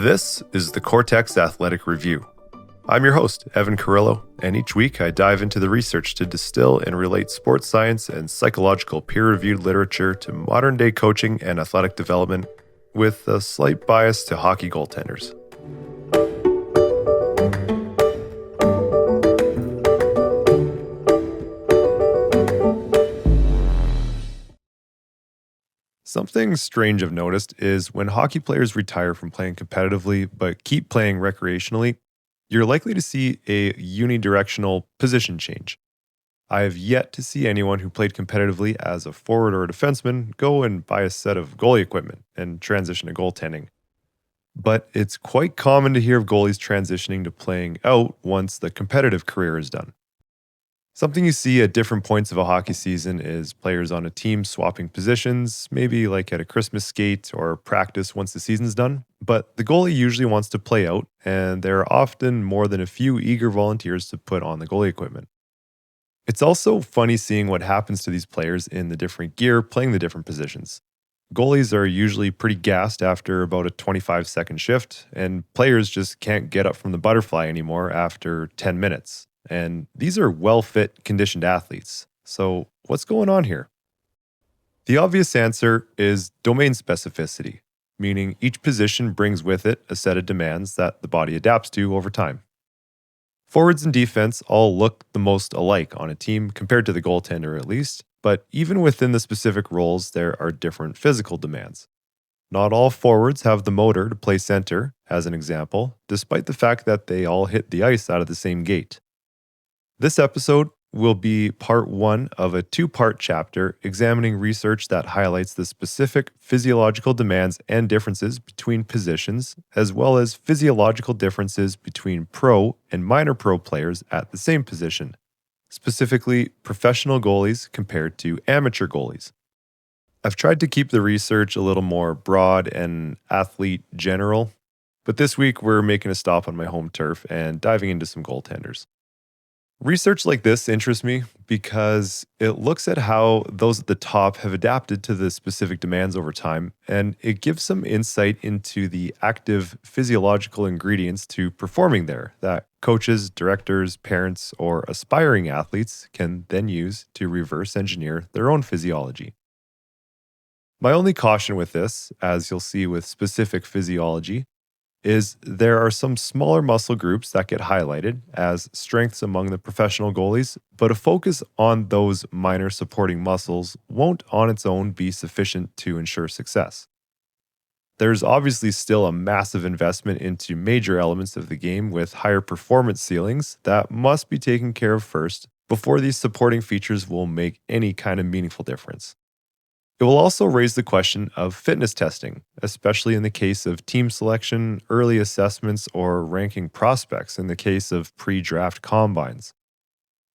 This is the Cortex Athletic Review. I'm your host, Evan Carrillo, and each week I dive into the research to distill and relate sports science and psychological peer-reviewed literature to modern-day coaching and athletic development with a slight bias to hockey goaltenders. Something strange I've noticed is when hockey players retire from playing competitively but keep playing recreationally, you're likely to see a unidirectional position change. I have yet to see anyone who played competitively as a forward or a defenseman go and buy a set of goalie equipment and transition to goaltending. But it's quite common to hear of goalies transitioning to playing out once the competitive career is done. Something you see at different points of a hockey season is players on a team swapping positions, maybe like at a Christmas skate or practice once the season's done. But the goalie usually wants to play out, and there are often more than a few eager volunteers to put on the goalie equipment. It's also funny seeing what happens to these players in the different gear playing the different positions. Goalies are usually pretty gassed after about a 25-second shift, and players just can't get up from the butterfly anymore after 10 minutes. And these are well-fit, conditioned athletes. So what's going on here? The obvious answer is domain specificity, meaning each position brings with it a set of demands that the body adapts to over time. Forwards and defense all look the most alike on a team compared to the goaltender at least, but even within the specific roles, there are different physical demands. Not all forwards have the motor to play center, as an example, despite the fact that they all hit the ice out of the same gate. This episode will be part one of a two-part chapter examining research that highlights the specific physiological demands and differences between positions, as well as physiological differences between pro and minor pro players at the same position, specifically professional goalies compared to amateur goalies. I've tried to keep the research a little more broad and athlete general, but this week we're making a stop on my home turf and diving into some goaltenders. Research like this interests me because it looks at how those at the top have adapted to the specific demands over time, and it gives some insight into the active physiological ingredients to performing there that coaches, directors, parents, or aspiring athletes can then use to reverse engineer their own physiology. My only caution with this, as you'll see with specific physiology, is there are some smaller muscle groups that get highlighted as strengths among the professional goalies, but a focus on those minor supporting muscles won't on its own be sufficient to ensure success. There's obviously still a massive investment into major elements of the game with higher performance ceilings that must be taken care of first before these supporting features will make any kind of meaningful difference. It will also raise the question of fitness testing, especially in the case of team selection, early assessments, or ranking prospects in the case of pre-draft combines.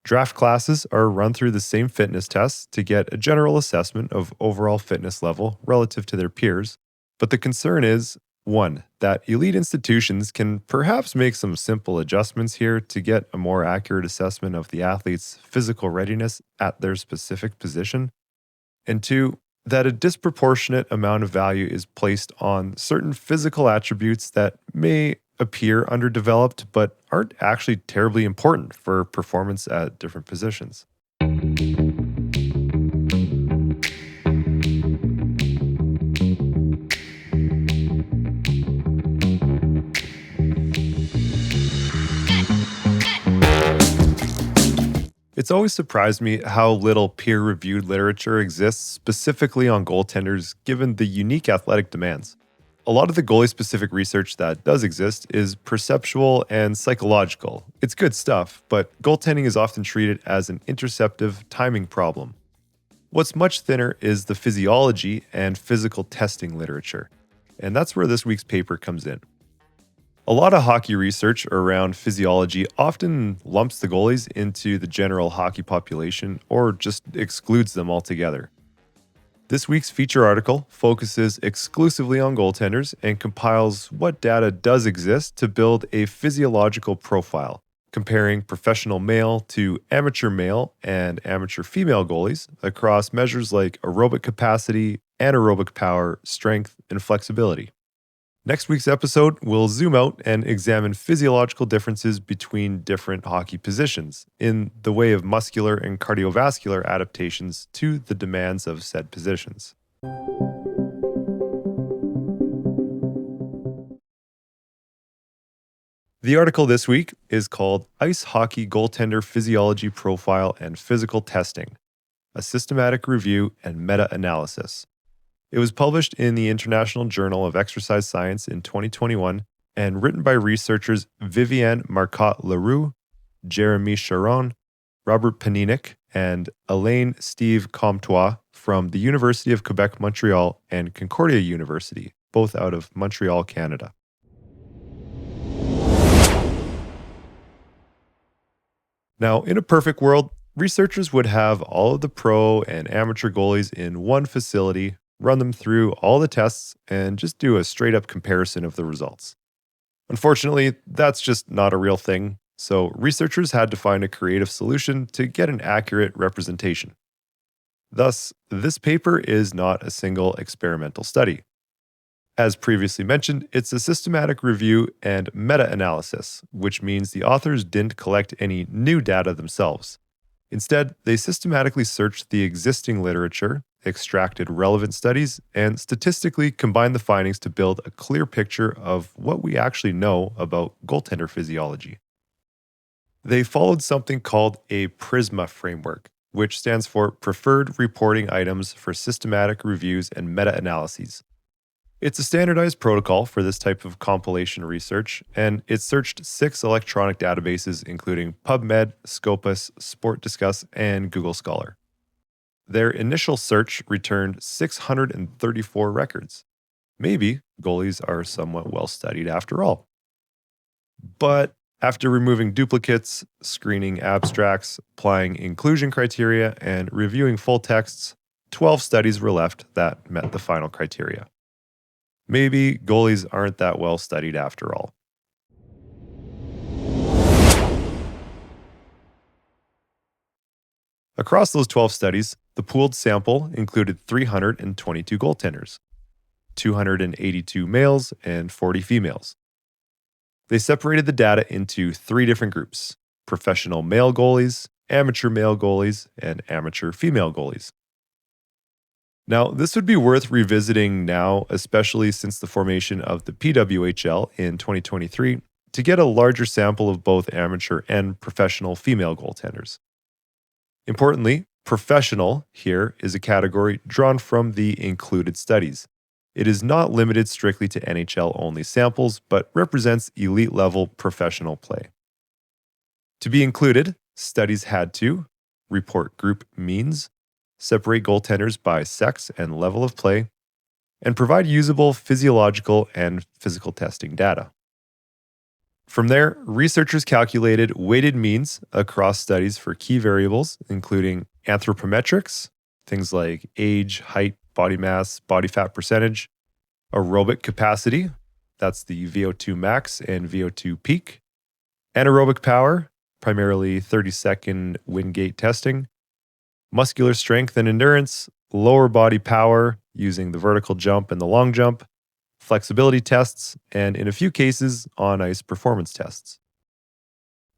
Draft classes are run through the same fitness tests to get a general assessment of overall fitness level relative to their peers, but the concern is, 1, that elite institutions can perhaps make some simple adjustments here to get a more accurate assessment of the athlete's physical readiness at their specific position, and 2, that a disproportionate amount of value is placed on certain physical attributes that may appear underdeveloped but aren't actually terribly important for performance at different positions. It's always surprised me how little peer-reviewed literature exists specifically on goaltenders given the unique athletic demands. A lot of the goalie-specific research that does exist is perceptual and psychological. It's good stuff, but goaltending is often treated as an interceptive timing problem. What's much thinner is the physiology and physical testing literature, and that's where this week's paper comes in. A lot of hockey research around physiology often lumps the goalies into the general hockey population or just excludes them altogether. This week's feature article focuses exclusively on goaltenders and compiles what data does exist to build a physiological profile, comparing professional male to amateur male and amateur female goalies across measures like aerobic capacity, anaerobic power, strength, and flexibility. Next week's episode, we'll zoom out and examine physiological differences between different hockey positions in the way of muscular and cardiovascular adaptations to the demands of said positions. The article this week is called Ice Hockey Goaltender Physiology Profile and Physical Testing, a Systematic Review and Meta-Analysis. It was published in the International Journal of Exercise Science in 2021 and written by researchers Viviane Marcotte-Leroux, Jeremy Charon, Robert Paninick, and Alain Steve Comtois from the University of Quebec, Montreal, and Concordia University, both out of Montreal, Canada. Now, in a perfect world, researchers would have all of the pro and amateur goalies in one facility, run them through all the tests, and just do a straight up comparison of the results. Unfortunately, that's just not a real thing, so researchers had to find a creative solution to get an accurate representation. Thus, this paper is not a single experimental study. As previously mentioned, it's a systematic review and meta-analysis, which means the authors didn't collect any new data themselves. Instead, they systematically searched the existing literature, extracted relevant studies, and statistically combined the findings to build a clear picture of what we actually know about goaltender physiology. They followed something called a PRISMA framework, which stands for Preferred Reporting Items for Systematic Reviews and Meta-Analyses. It's a standardized protocol for this type of compilation research, and it searched 6 electronic databases including PubMed, Scopus, Sport Discuss, and Google Scholar. Their initial search returned 634 records. Maybe goalies are somewhat well studied after all. But after removing duplicates, screening abstracts, applying inclusion criteria, and reviewing full texts, 12 studies were left that met the final criteria. Maybe goalies aren't that well studied after all. Across those 12 studies, the pooled sample included 322 goaltenders, 282 males and 40 females. They separated the data into 3 different groups: professional male goalies, amateur male goalies, and amateur female goalies. Now, this would be worth revisiting now, especially since the formation of the PWHL in 2023, to get a larger sample of both amateur and professional female goaltenders. Importantly, professional here is a category drawn from the included studies. It is not limited strictly to NHL-only samples, but represents elite-level professional play. To be included, studies had to report group means, separate goaltenders by sex and level of play, and provide usable physiological and physical testing data. From there, researchers calculated weighted means across studies for key variables, including anthropometrics, things like age, height, body mass, body fat percentage, aerobic capacity, that's the VO₂max and VO₂ peak, anaerobic power, primarily 30-second wind gate testing, muscular strength and endurance, lower body power using the vertical jump and the long jump, flexibility tests, and in a few cases, on-ice performance tests.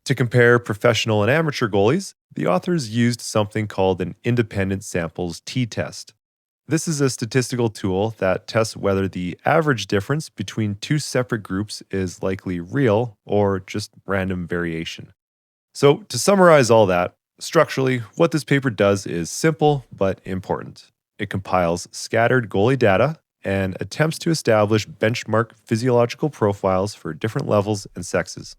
To compare professional and amateur goalies, the authors used something called an independent samples t-test. This is a statistical tool that tests whether the average difference between 2 separate groups is likely real or just random variation. So, to summarize all that, structurally, what this paper does is simple but important. It compiles scattered goalie data and attempts to establish benchmark physiological profiles for different levels and sexes.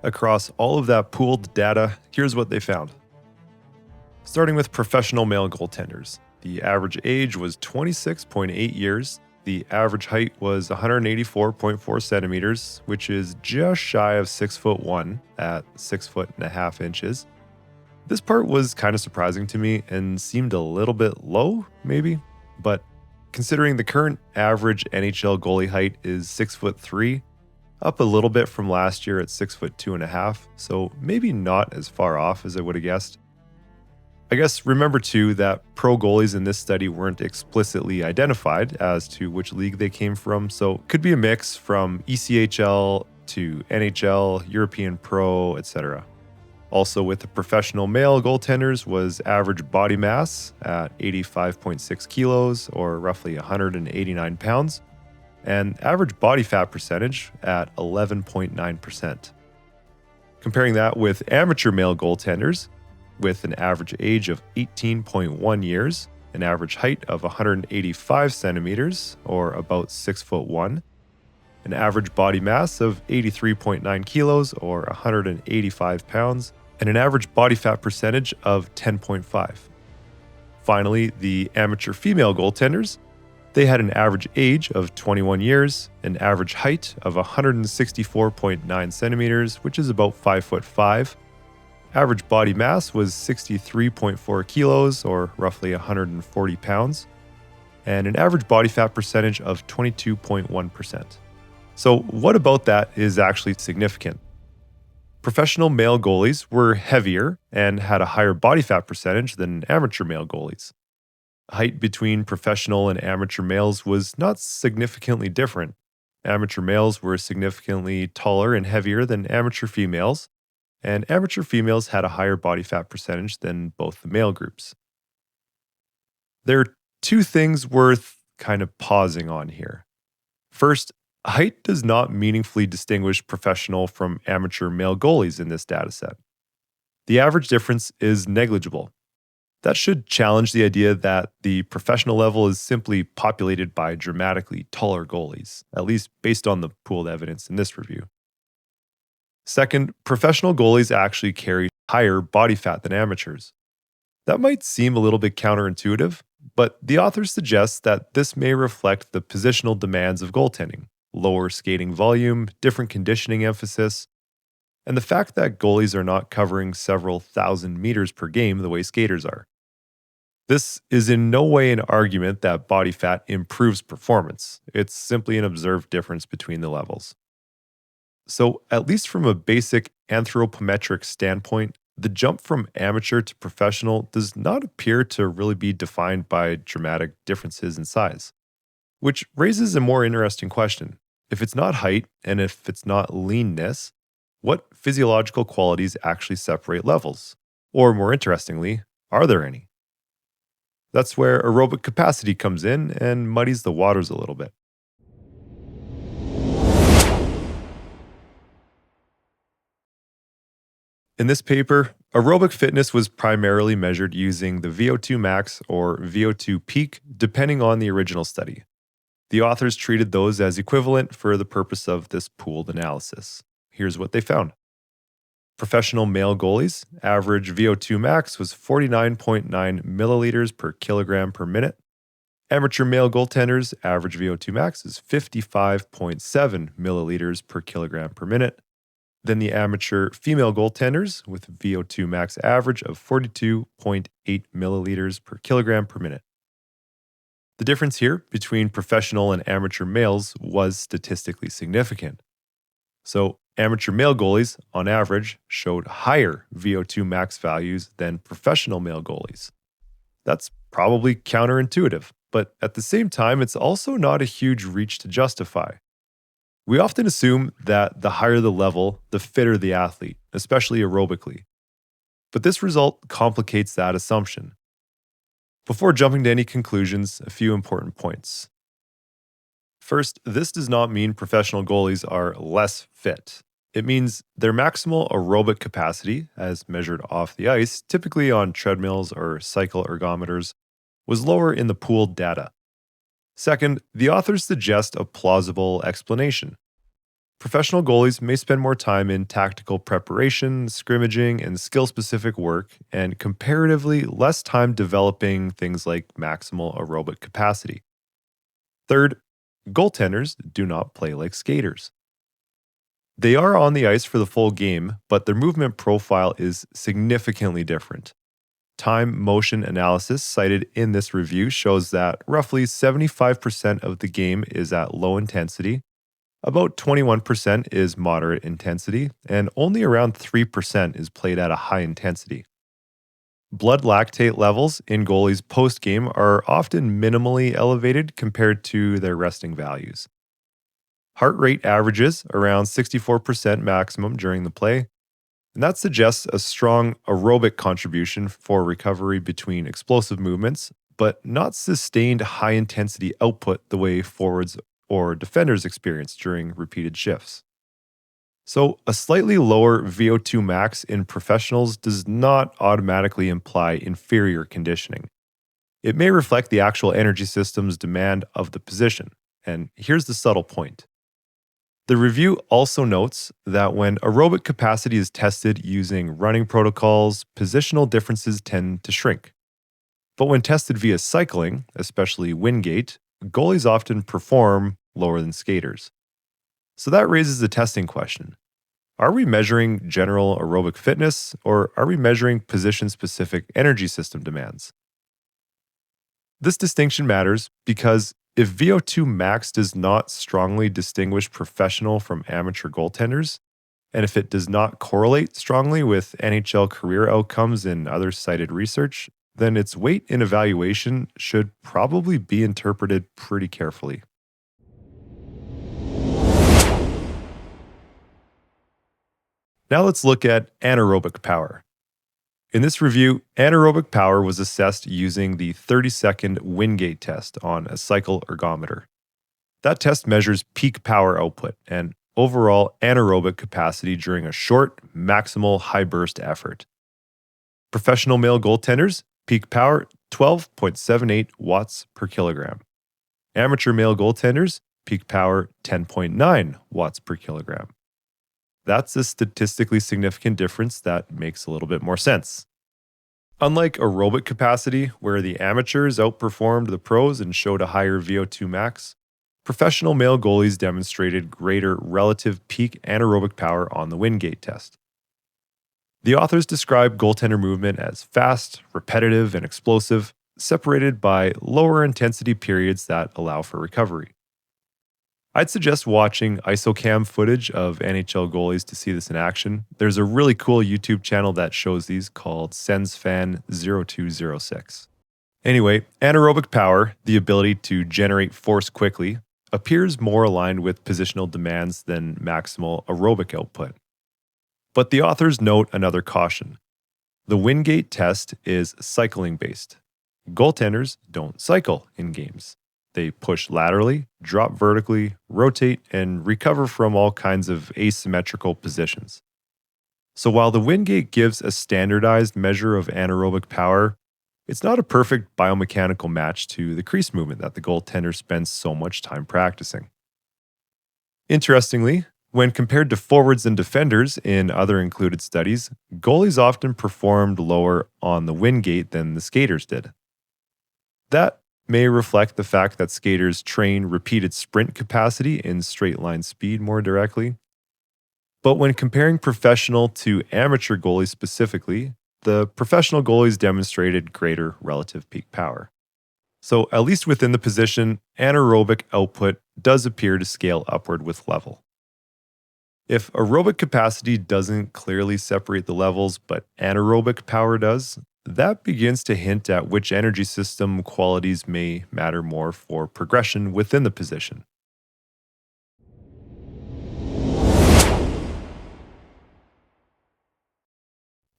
Across all of that pooled data, here's what they found. Starting with professional male goaltenders, the average age was 26.8 years, the average height was 184.4 centimeters, which is just shy of 6'1" at 6'1.5" inches. This part was kind of surprising to me and seemed a little bit low, maybe, but considering the current average NHL goalie height is 6'3", up a little bit from last year at 6'2.5", so maybe not as far off as I would have guessed. I guess remember too that pro goalies in this study weren't explicitly identified as to which league they came from, so could be a mix from ECHL to NHL, European Pro, etc. Also with the professional male goaltenders was average body mass at 85.6 kilos or roughly 189 pounds, and average body fat percentage at 11.9%. Comparing that with amateur male goaltenders, with an average age of 18.1 years, an average height of 185 centimeters, or about 6'1", an average body mass of 83.9 kilos, or 185 pounds, and an average body fat percentage of 10.5. Finally, the amateur female goaltenders, they had an average age of 21 years, an average height of 164.9 centimeters, which is about 5'5". Average body mass was 63.4 kilos, or roughly 140 pounds, and an average body fat percentage of 22.1%. So what about that is actually significant? Professional male goalies were heavier and had a higher body fat percentage than amateur male goalies. Height between professional and amateur males was not significantly different. Amateur males were significantly taller and heavier than amateur females, and amateur females had a higher body fat percentage than both the male groups. There are two things worth kind of pausing on here. First, height does not meaningfully distinguish professional from amateur male goalies in this dataset. The average difference is negligible. That should challenge the idea that the professional level is simply populated by dramatically taller goalies, at least based on the pooled evidence in this review. Second, professional goalies actually carry higher body fat than amateurs. That might seem a little bit counterintuitive, but the authors suggest that this may reflect the positional demands of goaltending, lower skating volume, different conditioning emphasis, and the fact that goalies are not covering several thousand meters per game the way skaters are. This is in no way an argument that body fat improves performance. It's simply an observed difference between the levels. So, at least from a basic anthropometric standpoint, the jump from amateur to professional does not appear to really be defined by dramatic differences in size. Which raises a more interesting question. If it's not height, and if it's not leanness, what physiological qualities actually separate levels? Or more interestingly, are there any? That's where aerobic capacity comes in and muddies the waters a little bit. In this paper, aerobic fitness was primarily measured using the VO₂max or VO2 peak, depending on the original study. The authors treated those as equivalent for the purpose of this pooled analysis. Here's what they found. Professional male goalies' average VO₂max was 49.9 milliliters per kilogram per minute. Amateur male goaltenders' average VO₂max is 55.7 milliliters per kilogram per minute. Then the amateur female goaltenders with VO₂max average of 42.8 milliliters per kilogram per minute. The difference here between professional and amateur males was statistically significant. So, amateur male goalies, on average, showed higher VO₂max values than professional male goalies. That's probably counterintuitive, but at the same time, it's also not a huge reach to justify. We often assume that the higher the level, the fitter the athlete, especially aerobically. But this result complicates that assumption. Before jumping to any conclusions, a few important points. First, this does not mean professional goalies are less fit. It means their maximal aerobic capacity, as measured off the ice, typically on treadmills or cycle ergometers, was lower in the pooled data. Second, the authors suggest a plausible explanation. Professional goalies may spend more time in tactical preparation, scrimmaging, and skill-specific work, and comparatively less time developing things like maximal aerobic capacity. Third, goaltenders do not play like skaters. They are on the ice for the full game, but their movement profile is significantly different. Time motion analysis cited in this review shows that roughly 75% of the game is at low intensity, about 21% is moderate intensity, and only around 3% is played at a high intensity. Blood lactate levels in goalies post-game are often minimally elevated compared to their resting values. Heart rate averages around 64% maximum during the play, and that suggests a strong aerobic contribution for recovery between explosive movements, but not sustained high intensity output the way forwards or defenders experience during repeated shifts. So, a slightly lower VO₂max in professionals does not automatically imply inferior conditioning. It may reflect the actual energy system's demand of the position. And here's the subtle point. The review also notes that when aerobic capacity is tested using running protocols, positional differences tend to shrink. But when tested via cycling, especially Wingate, goalies often perform lower than skaters. So that raises the testing question. Are we measuring general aerobic fitness, or are we measuring position-specific energy system demands? This distinction matters because if VO₂max does not strongly distinguish professional from amateur goaltenders, and if it does not correlate strongly with NHL career outcomes in other cited research, then its weight in evaluation should probably be interpreted pretty carefully. Now let's look at anaerobic power. In this review, anaerobic power was assessed using the 30-second Wingate test on a cycle ergometer. That test measures peak power output and overall anaerobic capacity during a short, maximal high-burst effort. Professional male goaltenders, peak power 12.78 watts per kilogram. Amateur male goaltenders, peak power 10.9 watts per kilogram. That's a statistically significant difference that makes a little bit more sense. Unlike aerobic capacity, where the amateurs outperformed the pros and showed a higher VO₂max, professional male goalies demonstrated greater relative peak anaerobic power on the Wingate test. The authors describe goaltender movement as fast, repetitive, and explosive, separated by lower intensity periods that allow for recovery. I'd suggest watching ISOCAM footage of NHL goalies to see this in action. There's a really cool YouTube channel that shows these called SensFan0206. Anyway, anaerobic power, the ability to generate force quickly, appears more aligned with positional demands than maximal aerobic output. But the authors note another caution. The Wingate test is cycling based. Goaltenders don't cycle in games. They push laterally, drop vertically, rotate, and recover from all kinds of asymmetrical positions. So while the Wingate gives a standardized measure of anaerobic power, it's not a perfect biomechanical match to the crease movement that the goaltender spends so much time practicing. Interestingly, when compared to forwards and defenders in other included studies, goalies often performed lower on the Wingate than the skaters did. That may reflect the fact that skaters train repeated sprint capacity in straight line speed more directly. But when comparing professional to amateur goalies specifically, the professional goalies demonstrated greater relative peak power. So, at least within the position, anaerobic output does appear to scale upward with level. If aerobic capacity doesn't clearly separate the levels, but anaerobic power does, that begins to hint at which energy system qualities may matter more for progression within the position.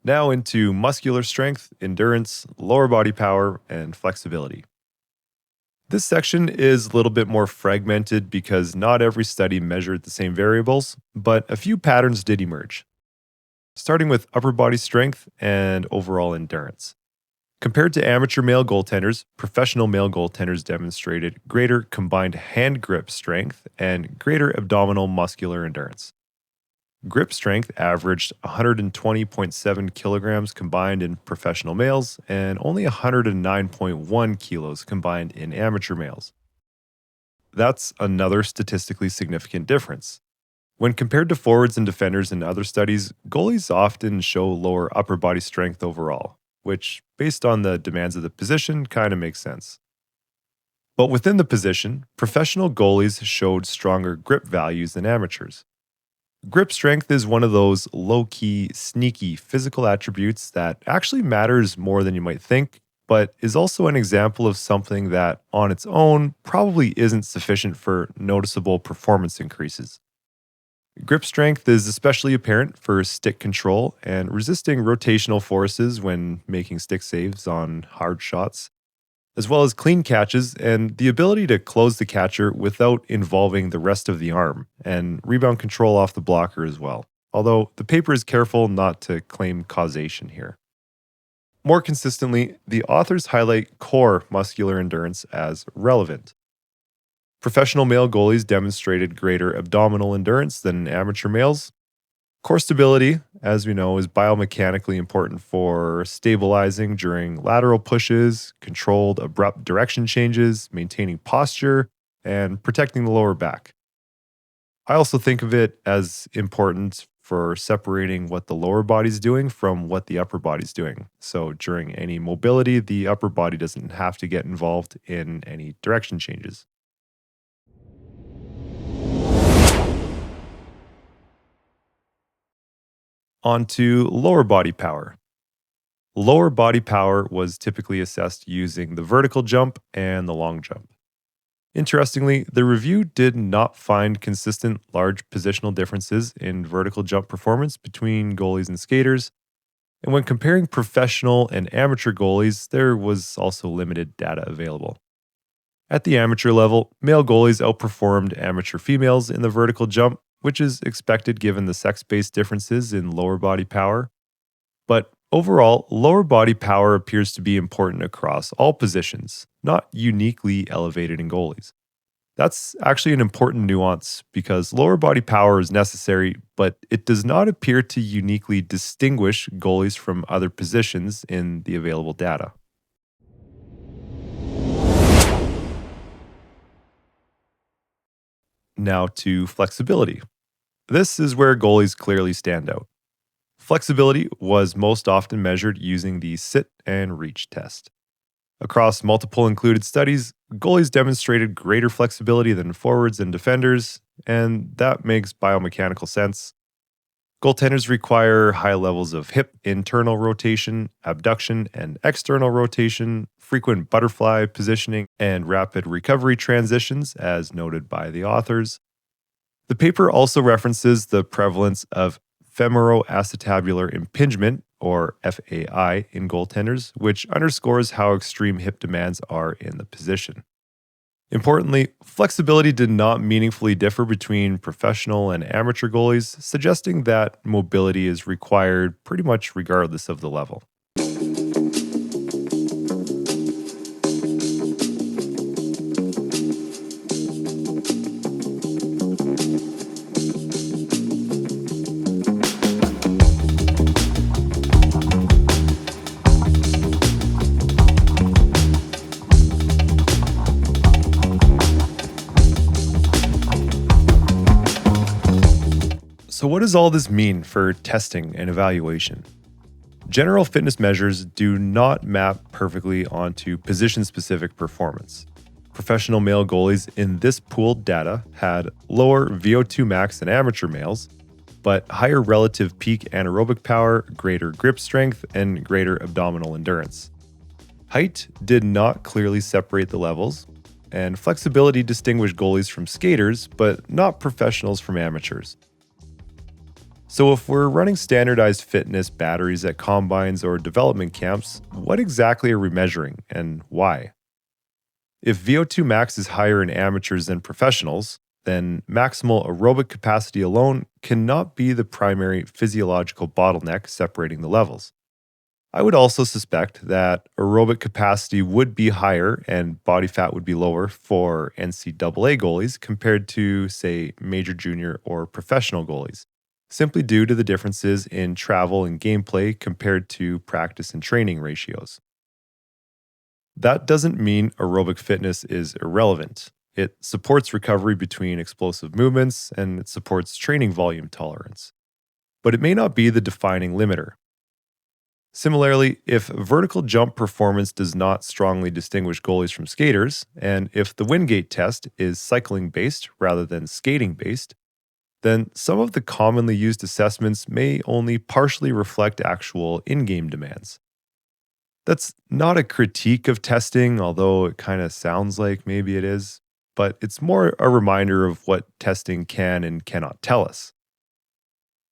Now into muscular strength, endurance, lower body power, and flexibility. This section is a little bit more fragmented because not every study measured the same variables, but a few patterns did emerge. Starting with upper body strength and overall endurance. Compared to amateur male goaltenders, professional male goaltenders demonstrated greater combined hand grip strength and greater abdominal muscular endurance. Grip strength averaged 120.7 kilograms combined in professional males and only 109.1 kilos combined in amateur males. That's another statistically significant difference. When compared to forwards and defenders in other studies, goalies often show lower upper body strength overall, which, based on the demands of the position, kind of makes sense. But within the position, professional goalies showed stronger grip values than amateurs. Grip strength is one of those low key, sneaky physical attributes that actually matters more than you might think, but is also an example of something that, on its own, probably isn't sufficient for noticeable performance increases. Grip strength is especially apparent for stick control and resisting rotational forces when making stick saves on hard shots, as well as clean catches and the ability to close the catcher without involving the rest of the arm, and rebound control off the blocker as well. Although the paper is careful not to claim causation here. More consistently, the authors highlight core muscular endurance as relevant. Professional male goalies demonstrated greater abdominal endurance than amateur males. Core stability, as we know, is biomechanically important for stabilizing during lateral pushes, controlled abrupt direction changes, maintaining posture, and protecting the lower back. I also think of it as important for separating what the lower body's doing from what the upper body's doing. So during any mobility, the upper body doesn't have to get involved in any direction changes. On to lower body power. Lower body power was typically assessed using the vertical jump and the long jump. Interestingly, the review did not find consistent large positional differences in vertical jump performance between goalies and skaters, and when comparing professional and amateur goalies, there was also limited data available. At the amateur level, male goalies outperformed amateur females in the vertical jump, which is expected given the sex based differences in lower body power. But overall, lower body power appears to be important across all positions, not uniquely elevated in goalies. That's actually an important nuance because lower body power is necessary, but it does not appear to uniquely distinguish goalies from other positions in the available data. Now to flexibility. This is where goalies clearly stand out. Flexibility was most often measured using the sit and reach test. Across multiple included studies, goalies demonstrated greater flexibility than forwards and defenders, and that makes biomechanical sense. Goaltenders require high levels of hip internal rotation, abduction and external rotation, frequent butterfly positioning, and rapid recovery transitions, as noted by the authors. The paper also references the prevalence of femoroacetabular impingement, or FAI, in goaltenders, which underscores how extreme hip demands are in the position. Importantly, flexibility did not meaningfully differ between professional and amateur goalies, suggesting that mobility is required pretty much regardless of the level. So, what does all this mean for testing and evaluation? General fitness measures do not map perfectly onto position specific performance. Professional male goalies in this pooled data had lower VO₂max than amateur males, but higher relative peak anaerobic power, greater grip strength, and greater abdominal endurance. Height did not clearly separate the levels, and flexibility distinguished goalies from skaters, but not professionals from amateurs. So if we're running standardized fitness batteries at combines or development camps, what exactly are we measuring and why? If VO₂max is higher in amateurs than professionals, then maximal aerobic capacity alone cannot be the primary physiological bottleneck separating the levels. I would also suspect that aerobic capacity would be higher and body fat would be lower for NCAA goalies compared to, say, major junior or professional goalies, simply due to the differences in travel and gameplay compared to practice and training ratios. That doesn't mean aerobic fitness is irrelevant. It supports recovery between explosive movements, and it supports training volume tolerance. But it may not be the defining limiter. Similarly, if vertical jump performance does not strongly distinguish goalies from skaters, and if the Wingate test is cycling based rather than skating based, then some of the commonly used assessments may only partially reflect actual in game demands. That's not a critique of testing, although it kind of sounds like maybe it is, but it's more a reminder of what testing can and cannot tell us.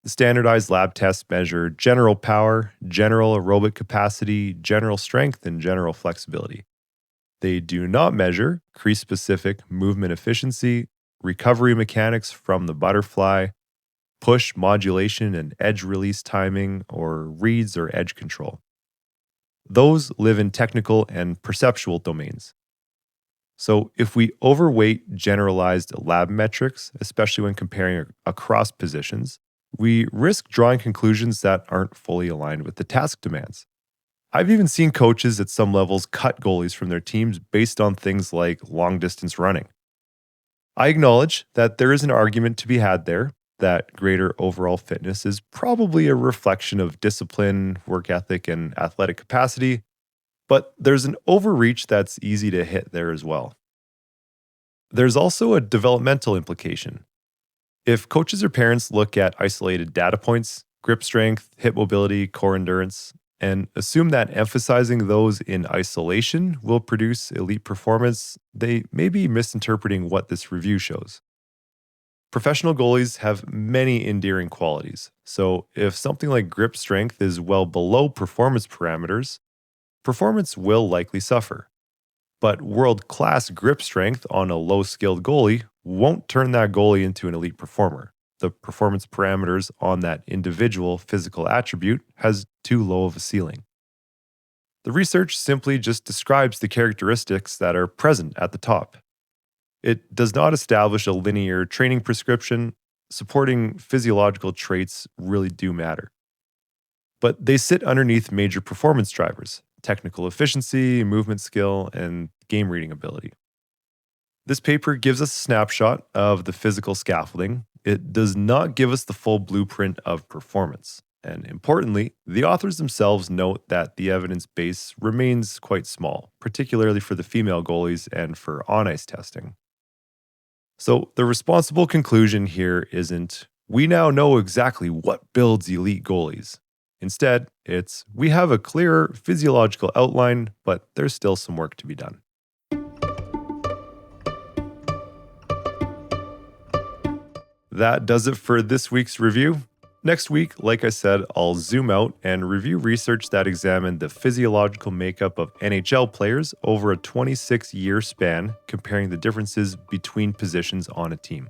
The standardized lab tests measure general power, general aerobic capacity, general strength, and general flexibility. They do not measure crease-specific movement efficiency, recovery mechanics from the butterfly, push modulation and edge release timing, or reads or edge control. Those live in technical and perceptual domains. So if we overweight generalized lab metrics, especially when comparing across positions, we risk drawing conclusions that aren't fully aligned with the task demands. I've even seen coaches at some levels cut goalies from their teams based on things like long distance running. I acknowledge that there is an argument to be had there, that greater overall fitness is probably a reflection of discipline, work ethic, and athletic capacity, but there's an overreach that's easy to hit there as well. There's also a developmental implication. If coaches or parents look at isolated data points, grip strength, hip mobility, core endurance, and assume that emphasizing those in isolation will produce elite performance, they may be misinterpreting what this review shows. Professional goalies have many endearing qualities, so if something like grip strength is well below performance parameters, performance will likely suffer. But world-class grip strength on a low-skilled goalie won't turn that goalie into an elite performer. The performance parameters on that individual physical attribute has too low of a ceiling. The research simply just describes the characteristics that are present at the top. It does not establish a linear training prescription. Supporting physiological traits really do matter. But they sit underneath major performance drivers: technical efficiency, movement skill, and game reading ability. This paper gives us a snapshot of the physical scaffolding. It does not give us the full blueprint of performance. And importantly, the authors themselves note that the evidence base remains quite small, particularly for the female goalies and for on-ice testing. So the responsible conclusion here isn't, we now know exactly what builds elite goalies. Instead, it's, we have a clearer physiological outline, but there's still some work to be done. That does it for this week's review. Next week, like I said, I'll zoom out and review research that examined the physiological makeup of NHL players over a 26-year span, comparing the differences between positions on a team.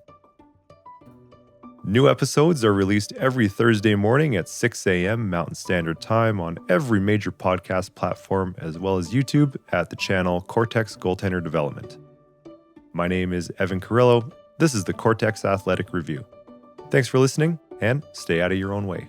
New episodes are released every Thursday morning at 6 a.m. Mountain Standard Time on every major podcast platform, as well as YouTube at the channel Cortex Goaltender Development. My name is Evan Carrillo. This is the Cortex Athletic Review. Thanks for listening, and stay out of your own way.